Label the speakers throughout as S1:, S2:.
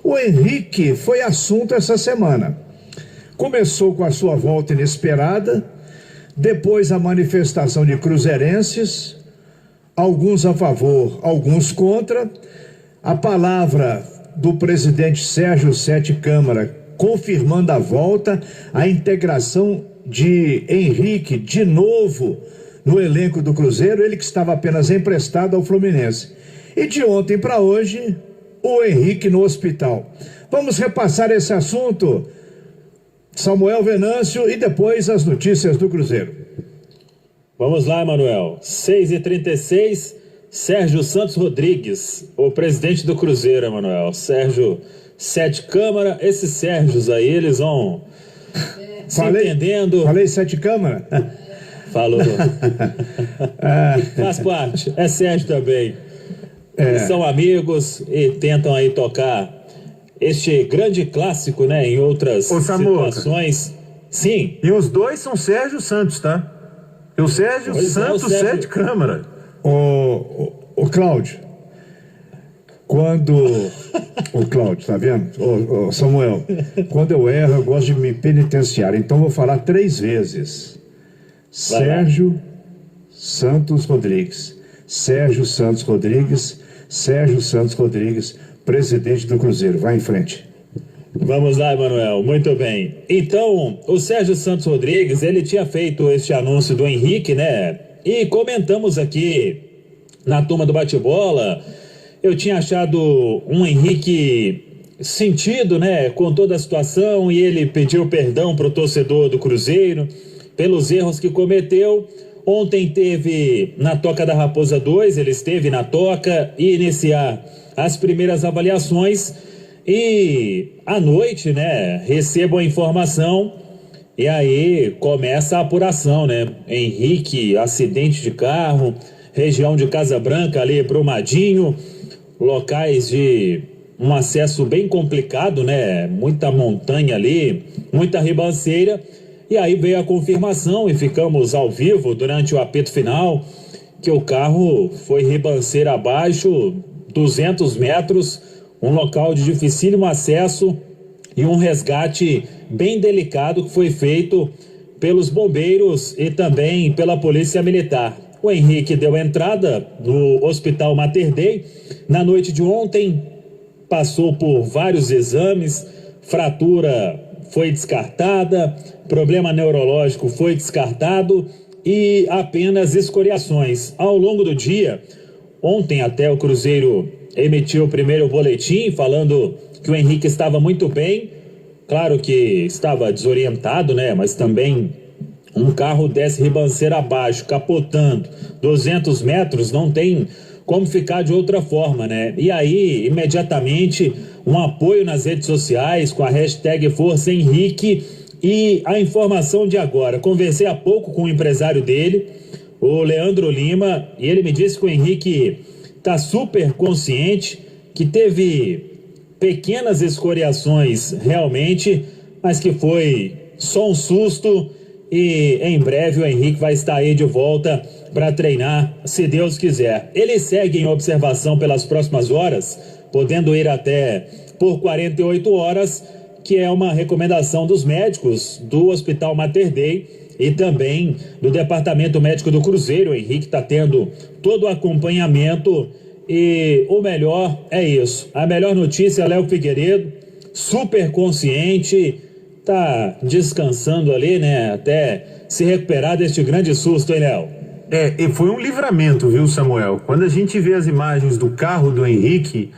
S1: O Henrique foi assunto essa semana. Começou com a sua volta inesperada, depois a manifestação de cruzeirenses, alguns a favor, alguns contra, a palavra do presidente Sérgio Sete Câmara confirmando a volta, a integração de Henrique de novo no elenco do Cruzeiro, ele que estava apenas emprestado ao Fluminense. E de ontem para hoje, o Henrique no hospital. Vamos repassar esse assunto, Samuel Venâncio, e depois as notícias do Cruzeiro.
S2: Vamos lá, Emanuel. 6h36, Sérgio Santos Rodrigues, o presidente do Cruzeiro, Emanuel. Sérgio Sete Câmara, esses Sérgios aí, eles vão entendendo.
S1: Falei Sete Câmara?
S2: Falou. Faz parte, é Sérgio também. Eles são amigos e tentam aí tocar este grande clássico, né, em outras situações. Sim.
S3: E os dois são Sérgio Santos, tá? E o Sérgio Santos Sete Câmara.
S1: O Cláudio, o Cláudio, tá vendo? O Samuel, quando eu erro, eu gosto de me penitenciar. Então vou falar 3 vezes. Sérgio Santos Rodrigues. Sérgio Santos Rodrigues. Sérgio Santos Rodrigues, presidente do Cruzeiro. Vai em frente.
S2: Vamos lá, Emanuel, muito bem. Então, o Sérgio Santos Rodrigues, ele tinha feito este anúncio do Henrique, né? E comentamos aqui na turma do bate-bola, eu tinha achado um Henrique sentido, né? Com toda a situação, e ele pediu perdão para o torcedor do Cruzeiro pelos erros que cometeu. Ontem teve na Toca da Raposa 2, ele esteve na Toca e iniciar as primeiras avaliações. E à noite, né, recebo a informação e aí começa a apuração, né? Henrique, acidente de carro, região de Casa Branca ali pro Madinho, locais de um acesso bem complicado, né? Muita montanha ali, muita ribanceira. E aí veio a confirmação e ficamos ao vivo durante o apito final que o carro foi ribanceira abaixo, 200 metros, um local de dificílimo acesso e um resgate bem delicado que foi feito pelos bombeiros e também pela Polícia Militar. O Henrique deu entrada no Hospital Mater Dei. Na noite de ontem, passou por vários exames, fratura foi descartada, problema neurológico foi descartado e apenas escoriações. Ao longo do dia, ontem até o Cruzeiro emitiu o primeiro boletim falando que o Henrique estava muito bem, claro que estava desorientado, né? Mas também um carro desce ribanceira abaixo, capotando 200 metros, não tem como ficar de outra forma, né? E aí, imediatamente, um apoio nas redes sociais com a hashtag Força Henrique e a informação de agora. Conversei há pouco com o empresário dele, o Leandro Lima, e ele me disse que o Henrique está super consciente, que teve pequenas escoriações realmente, mas que foi só um susto e em breve o Henrique vai estar aí de volta para treinar, se Deus quiser. Ele segue em observação pelas próximas horas, podendo ir até por 48 horas, que é uma recomendação dos médicos do Hospital Mater Dei e também do Departamento Médico do Cruzeiro. O Henrique está tendo todo o acompanhamento e o melhor é isso. A melhor notícia é Léo Figueiredo, super consciente, tá descansando ali, né, até se recuperar deste grande susto, hein, Léo?
S3: E foi um livramento, viu, Samuel? Quando a gente vê as imagens do carro do Henrique,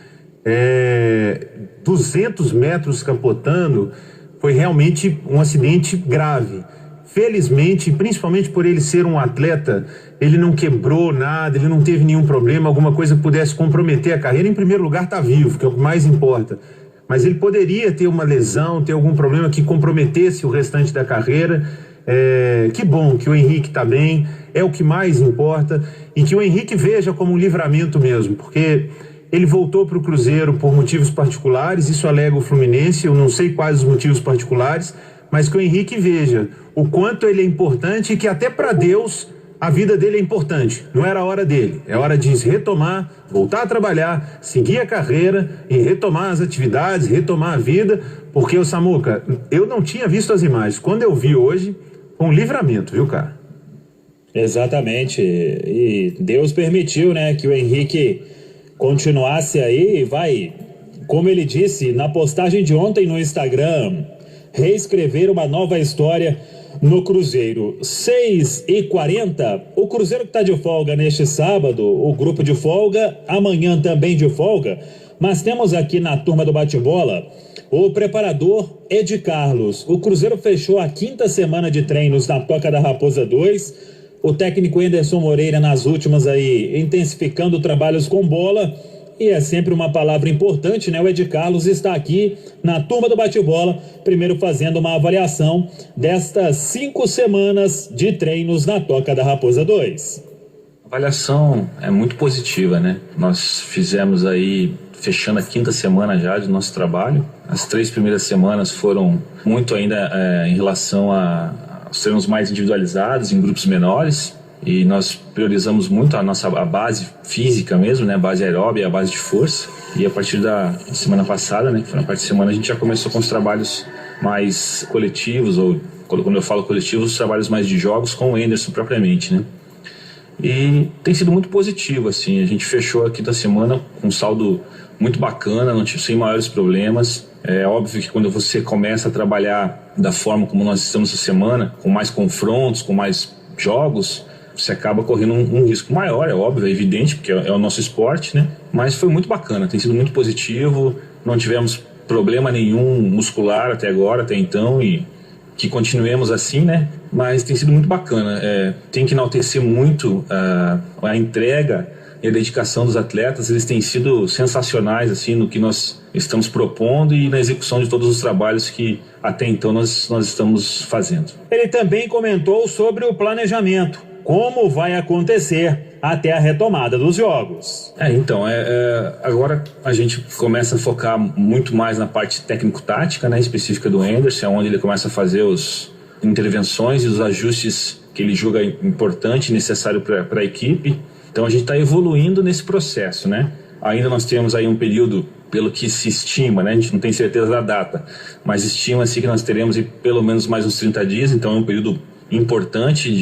S3: 200 metros capotando, foi realmente um acidente grave. Felizmente, principalmente por ele ser um atleta, ele não quebrou nada, ele não teve nenhum problema, alguma coisa que pudesse comprometer a carreira. Em primeiro lugar, tá vivo, que é o que mais importa. Mas ele poderia ter uma lesão, ter algum problema que comprometesse o restante da carreira. Que bom que o Henrique está bem, é o que mais importa, e que o Henrique veja como um livramento mesmo, porque ele voltou para o Cruzeiro por motivos particulares, isso alega o Fluminense, eu não sei quais os motivos particulares, mas que o Henrique veja o quanto ele é importante e que até para Deus a vida dele é importante, não era a hora dele, é hora de retomar, voltar a trabalhar, seguir a carreira e retomar as atividades, retomar a vida, porque, Samuca, eu não tinha visto as imagens, quando eu vi hoje, um livramento, viu, cara?
S2: Exatamente, e Deus permitiu, né, que o Henrique continuasse aí, vai, como ele disse na postagem de ontem no Instagram, reescrever uma nova história no Cruzeiro. 6h40, o Cruzeiro que está de folga neste sábado, o grupo de folga, amanhã também de folga, mas temos aqui na turma do bate-bola o preparador Ed Carlos. O Cruzeiro fechou a 5ª semana de treinos na Toca da Raposa 2, o técnico Anderson Moreira nas últimas aí intensificando trabalhos com bola, e é sempre uma palavra importante, né? O Ed Carlos está aqui na turma do bate-bola, primeiro fazendo uma avaliação destas 5 semanas de treinos na Toca da Raposa 2.
S4: A avaliação é muito positiva, né? Nós fizemos aí, fechando a 5ª semana já do nosso trabalho. As 3 primeiras semanas foram muito ainda em relação aos treinos mais individualizados, em grupos menores. E nós priorizamos muito a base física mesmo, né? A base aeróbica, a base de força. E a partir da semana passada, né? Que foi na parte de semana, a gente já começou com os trabalhos mais coletivos, ou quando eu falo coletivos, os trabalhos mais de jogos com o Anderson propriamente, né? E tem sido muito positivo, assim. A gente fechou a 5ª semana com um saldo muito bacana, sem maiores problemas. É óbvio que quando você começa a trabalhar da forma como nós estamos essa semana, com mais confrontos, com mais jogos, você acaba correndo um risco maior, é óbvio, é evidente, porque é o nosso esporte, né? Mas foi muito bacana, tem sido muito positivo, não tivemos problema nenhum muscular até agora, até então, e que continuemos assim, né? Mas tem sido muito bacana, tem que enaltecer muito a entrega e a dedicação dos atletas, eles têm sido sensacionais, assim, no que nós estamos propondo e na execução de todos os trabalhos que até então nós estamos fazendo.
S2: Ele também comentou sobre o planejamento, como vai acontecer até a retomada dos jogos.
S4: Então, agora a gente começa a focar muito mais na parte técnico-tática, né, específica do Anderson, onde ele começa a fazer as intervenções e os ajustes que ele julga importante e necessário para a equipe. Então a gente está evoluindo nesse processo, né? Ainda nós temos aí um período, pelo que se estima, né? A gente não tem certeza da data, mas estima-se que nós teremos pelo menos mais uns 30 dias, então é um período importante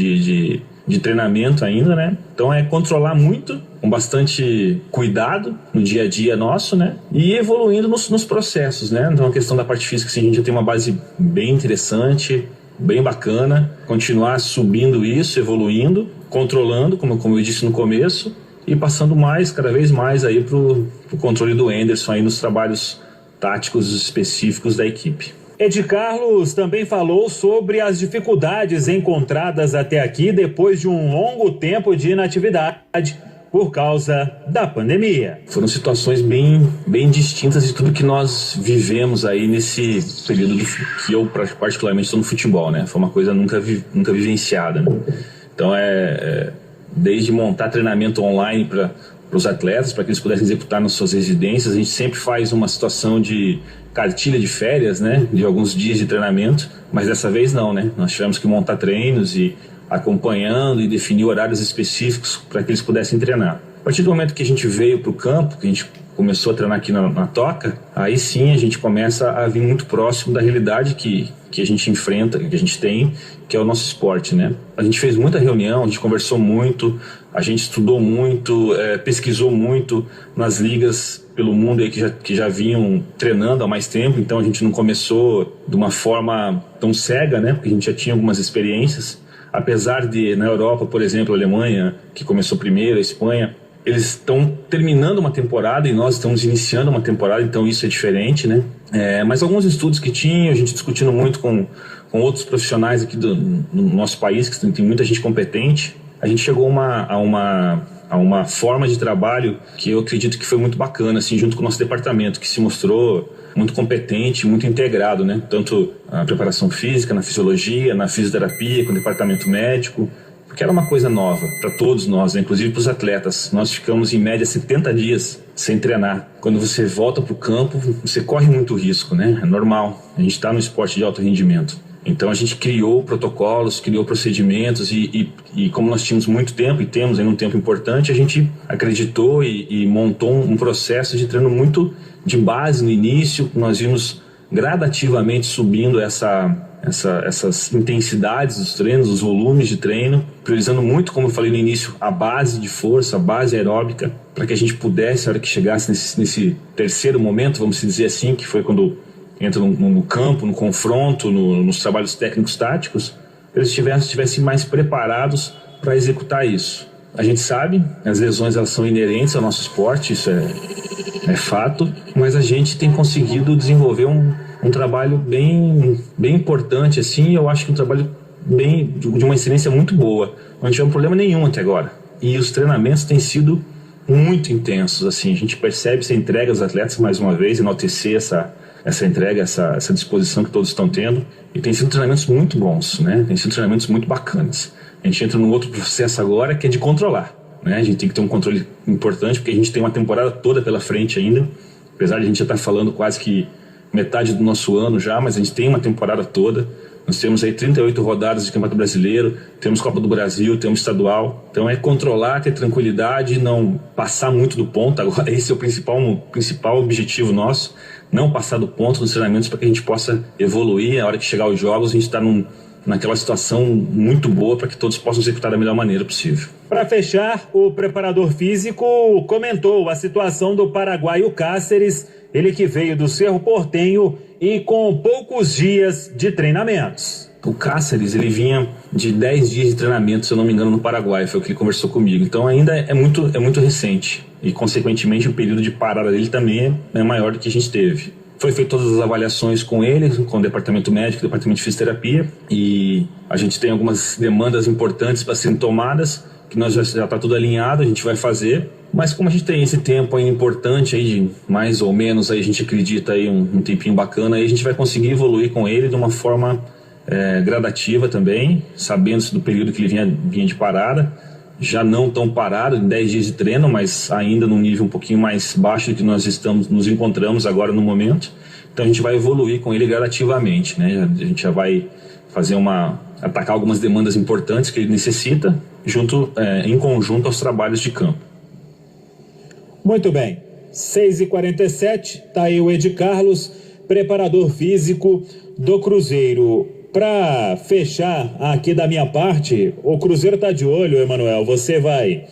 S4: de treinamento ainda, né? Então é controlar muito, com bastante cuidado no dia a dia nosso, né? E evoluindo nos processos, né? Então a questão da parte física, assim, a gente já tem uma base bem interessante, bem bacana, continuar subindo isso, evoluindo, controlando, como eu disse no começo, e passando cada vez mais aí pro controle do Anderson aí nos trabalhos táticos específicos da equipe.
S2: Ed Carlos também falou sobre as dificuldades encontradas até aqui depois de um longo tempo de inatividade por causa da pandemia.
S4: Foram situações bem distintas de tudo que nós vivemos aí nesse período que eu particularmente estou no futebol, né? Foi uma coisa nunca vivenciada, né? Então desde montar treinamento online para os atletas, para que eles pudessem executar nas suas residências, a gente sempre faz uma situação de cartilha de férias, né? De alguns dias de treinamento, mas dessa vez não, né? Nós tivemos que montar treinos e acompanhando e definir horários específicos para que eles pudessem treinar. A partir do momento que a gente veio para o campo, que a gente começou a treinar aqui na Toca, aí sim a gente começa a vir muito próximo da realidade que a gente enfrenta, que a gente tem, que é o nosso esporte, né? A gente fez muita reunião, a gente conversou muito, a gente estudou muito, pesquisou muito nas ligas pelo mundo aí que já vinham treinando há mais tempo, então a gente não começou de uma forma tão cega, né? Porque a gente já tinha algumas experiências, apesar de na Europa, por exemplo, a Alemanha, que começou primeiro, a Espanha, eles estão terminando uma temporada e nós estamos iniciando uma temporada, então isso é diferente, né? Mas alguns estudos que tinha, a gente discutindo muito com outros profissionais aqui no nosso país, que tem muita gente competente, a gente chegou a uma forma de trabalho que eu acredito que foi muito bacana, assim, junto com o nosso departamento, que se mostrou muito competente, muito integrado, né? Tanto na preparação física, na fisiologia, na fisioterapia, com o departamento médico, porque era uma coisa nova para todos nós, né? Inclusive para os atletas. Nós ficamos em média 70 dias sem treinar. Quando você volta para o campo, você corre muito risco, né? É normal. A gente está no esporte de alto rendimento. Então a gente criou protocolos, criou procedimentos e como nós tínhamos muito tempo e temos ainda um tempo importante, a gente acreditou e montou um processo de treino muito de base no início. Nós vimos gradativamente subindo essas intensidades dos treinos, os volumes de treino, priorizando muito, como eu falei no início, a base de força, a base aeróbica, para que a gente pudesse, na hora que chegasse nesse terceiro momento, vamos dizer assim, que foi quando entra no campo, no confronto, nos trabalhos técnicos táticos, eles estivessem mais preparados para executar isso. A gente sabe, as lesões elas são inerentes ao nosso esporte, isso é fato, mas a gente tem conseguido desenvolver um trabalho bem importante, assim, eu acho que um trabalho de uma excelência muito boa. Não tivemos problema nenhum até agora. E os treinamentos têm sido muito intensos, assim, a gente percebe essa entrega aos atletas, mais uma vez, enaltecer essa entrega, essa disposição que todos estão tendo, e tem sido treinamentos muito bons, né? Tem sido treinamentos muito bacanas. A gente entra num outro processo agora que é de controlar, né? A gente tem que ter um controle importante, porque a gente tem uma temporada toda pela frente ainda, apesar de a gente já estar falando quase que metade do nosso ano já, mas a gente tem uma temporada toda. Nós temos aí 38 rodadas de Campeonato Brasileiro, temos Copa do Brasil, temos estadual. Então é controlar, ter tranquilidade, não passar muito do ponto. Agora esse é o principal objetivo nosso, não passar do ponto nos treinamentos, para que a gente possa evoluir. Na hora que chegar os jogos, a gente está naquela situação muito boa para que todos possam executar da melhor maneira possível.
S2: Para fechar, o preparador físico comentou a situação do paraguaio Cáceres, ele que veio do Cerro Porteño e com poucos dias de treinamentos.
S4: O Cáceres, ele vinha de 10 dias de treinamento, se eu não me engano, no Paraguai, foi o que ele conversou comigo. Então ainda é muito recente e, consequentemente, o período de parada dele também é maior do que a gente teve. Foi feito todas as avaliações com ele, com o departamento médico, o departamento de fisioterapia, e a gente tem algumas demandas importantes para serem tomadas, que nós já está tudo alinhado, a gente vai fazer. Mas como a gente tem esse tempo aí importante, aí de mais ou menos, aí a gente acredita aí um tempinho bacana, aí a gente vai conseguir evoluir com ele de uma forma gradativa também, sabendo do período que ele vinha de parada, já não tão parado, em 10 dias de treino, mas ainda num nível um pouquinho mais baixo do que nós nos encontramos agora no momento. Então a gente vai evoluir com ele gradativamente, né? A gente já vai fazer atacar algumas demandas importantes que ele necessita, em conjunto aos trabalhos de campo.
S2: Muito bem, 6h47, tá aí o Ed Carlos, preparador físico do Cruzeiro. Para fechar aqui da minha parte, o Cruzeiro tá de olho, Emanuel, você vai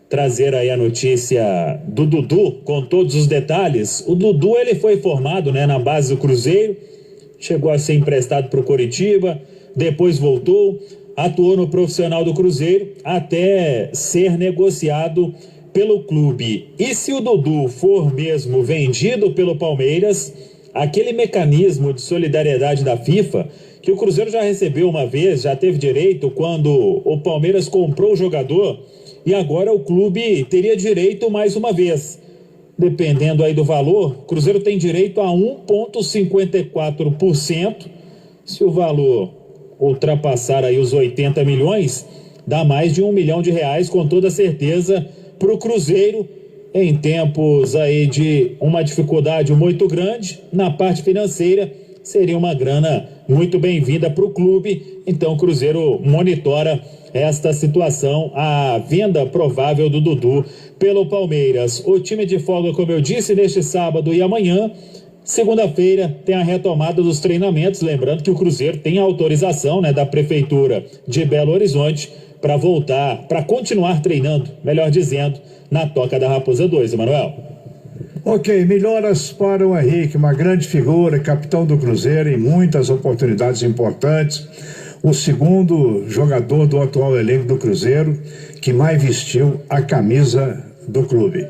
S2: trazer aí a notícia do Dudu com todos os detalhes. O Dudu, ele foi formado, né, na base do Cruzeiro, chegou a ser emprestado para o Coritiba, depois voltou, atuou no profissional do Cruzeiro até ser negociado pelo clube. E se o Dudu for mesmo vendido pelo Palmeiras, aquele mecanismo de solidariedade da FIFA, que o Cruzeiro já recebeu uma vez, já teve direito quando o Palmeiras comprou o jogador, e agora o clube teria direito mais uma vez. Dependendo aí do valor, o Cruzeiro tem direito a 1,54%. Se o valor ultrapassar aí os 80 milhões, dá mais de R$1 milhão, com toda certeza, para o Cruzeiro, em tempos aí de uma dificuldade muito grande na parte financeira. Seria uma grana muito bem-vinda para o clube. Então o Cruzeiro monitora esta situação, a venda provável do Dudu pelo Palmeiras. O time de folga, como eu disse, neste sábado e amanhã. Segunda-feira tem a retomada dos treinamentos, lembrando que o Cruzeiro tem a autorização, né, da Prefeitura de Belo Horizonte para voltar, para continuar treinando, melhor dizendo, na Toca da Raposa 2, Emanuel.
S1: Ok, melhoras para o Henrique, uma grande figura, capitão do Cruzeiro em muitas oportunidades importantes, o segundo jogador do atual elenco do Cruzeiro que mais vestiu a camisa do clube.